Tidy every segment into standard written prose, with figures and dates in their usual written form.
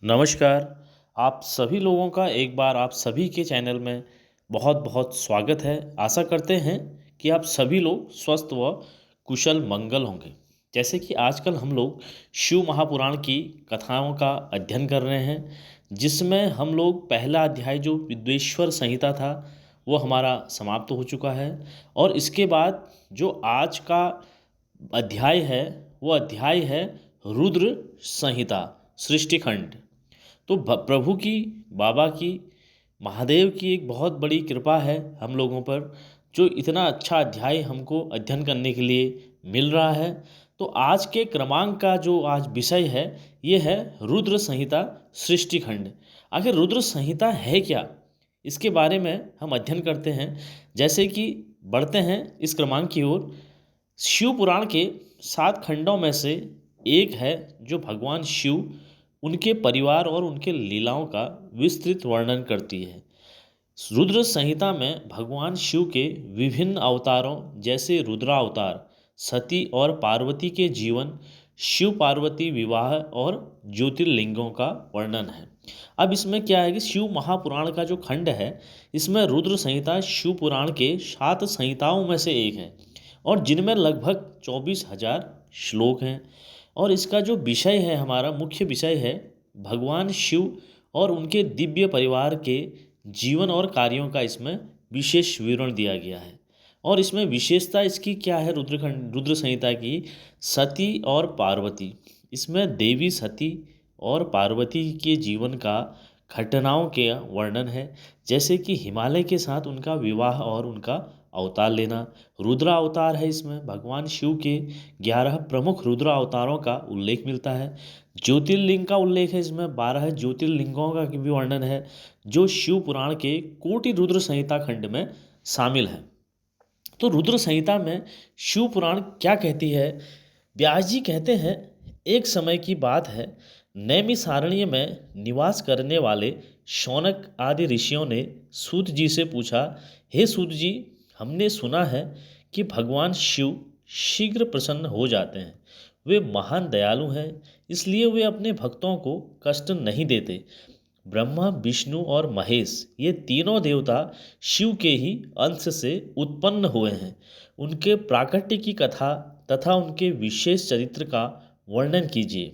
नमस्कार। आप सभी लोगों का एक बार आप सभी के चैनल में बहुत बहुत स्वागत है। आशा करते हैं कि आप सभी लोग स्वस्थ व कुशल मंगल होंगे। जैसे कि आजकल हम लोग शिव महापुराण की कथाओं का अध्ययन कर रहे हैं, जिसमें हम लोग पहला अध्याय जो विद्वेश्वर संहिता था वो हमारा समाप्त हो चुका है। और इसके बाद जो आज का अध्याय है वो अध्याय है रुद्र संहिता सृष्टिखंड। तो प्रभु की, बाबा की, महादेव की एक बहुत बड़ी कृपा है हम लोगों पर, जो इतना अच्छा अध्याय हमको अध्ययन करने के लिए मिल रहा है। तो आज के क्रमांक का जो आज विषय है ये है रुद्र संहिता सृष्टिखंड। आखिर रुद्र संहिता है क्या, इसके बारे में हम अध्ययन करते हैं। जैसे कि बढ़ते हैं इस क्रमांक की ओर। शिव पुराण के 7 खंडों में से एक है जो भगवान शिव, उनके परिवार और उनके लीलाओं का विस्तृत वर्णन करती है। रुद्र संहिता में भगवान शिव के विभिन्न अवतारों जैसे रुद्रावतार, सती और पार्वती के जीवन, शिव पार्वती विवाह और ज्योतिर्लिंगों का वर्णन है। अब इसमें क्या है कि शिव महापुराण का जो खंड है, इसमें रुद्र संहिता शिव पुराण के 7 संहिताओं में से एक है और जिनमें लगभग 24,000 श्लोक हैं। और इसका जो विषय है, हमारा मुख्य विषय है भगवान शिव और उनके दिव्य परिवार के जीवन और कार्यों का इसमें विशेष विवरण दिया गया है। और इसमें विशेषता इसकी क्या है, रुद्र संहिता की सती और पार्वती। इसमें देवी सती और पार्वती के जीवन का घटनाओं के वर्णन है, जैसे कि हिमालय के साथ उनका विवाह और उनका अवतार लेना। रुद्रा अवतार है, इसमें भगवान शिव के 11 प्रमुख रुद्रा अवतारों का उल्लेख मिलता है। ज्योतिर्लिंग का उल्लेख है, इसमें 12 ज्योतिर्लिंगों का भी वर्णन है, जो शिव पुराण के कोटि रुद्र संहिता खंड में शामिल है। तो रुद्र संहिता में शिव पुराण क्या कहती है? व्यास जी कहते हैं, एक समय की बात है, नैमिषारण्य में निवास करने वाले शौनक आदि ऋषियों ने सूत जी से पूछा, हे सूत जी, हमने सुना है कि भगवान शिव शीघ्र प्रसन्न हो जाते हैं। वे महान दयालु हैं, इसलिए वे अपने भक्तों को कष्ट नहीं देते। ब्रह्मा, विष्णु और महेश, ये तीनों देवता शिव के ही अंश से उत्पन्न हुए हैं। उनके प्राकट्य की कथा तथा उनके विशेष चरित्र का वर्णन कीजिए।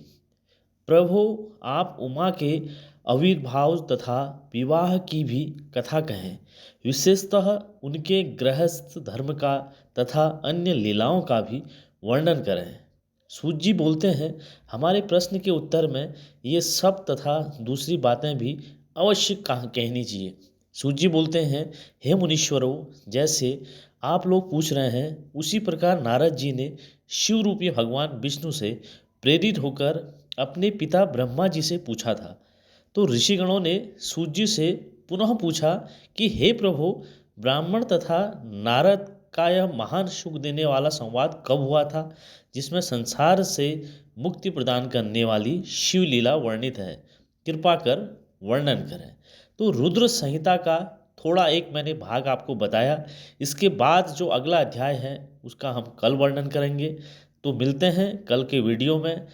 प्रभु, आप उमा के आविर्भाव तथा विवाह की भी कथा कहें। विशेषतः उनके गृहस्थ धर्म का तथा अन्य लीलाओं का भी वर्णन करें। सूत जी बोलते हैं, हमारे प्रश्न के उत्तर में ये सब तथा दूसरी बातें भी अवश्य कहनी चाहिए। सूत जी बोलते हैं, हे मुनीश्वरों, जैसे आप लोग पूछ रहे हैं उसी प्रकार नारद जी ने शिव रूपी भगवान विष्णु से प्रेरित होकर अपने पिता ब्रह्मा जी से पूछा था। तो ऋषिगणों ने सूत जी से पुनः पूछा कि हे प्रभु, ब्राह्मण तथा नारद का यह महान सुख देने वाला संवाद कब हुआ था, जिसमें संसार से मुक्ति प्रदान करने वाली शिव लीला वर्णित है? कृपा कर वर्णन करें। तो रुद्र संहिता का थोड़ा एक मैंने भाग आपको बताया। इसके बाद जो अगला अध्याय है उसका हम कल वर्णन करेंगे। तो मिलते हैं कल के वीडियो में।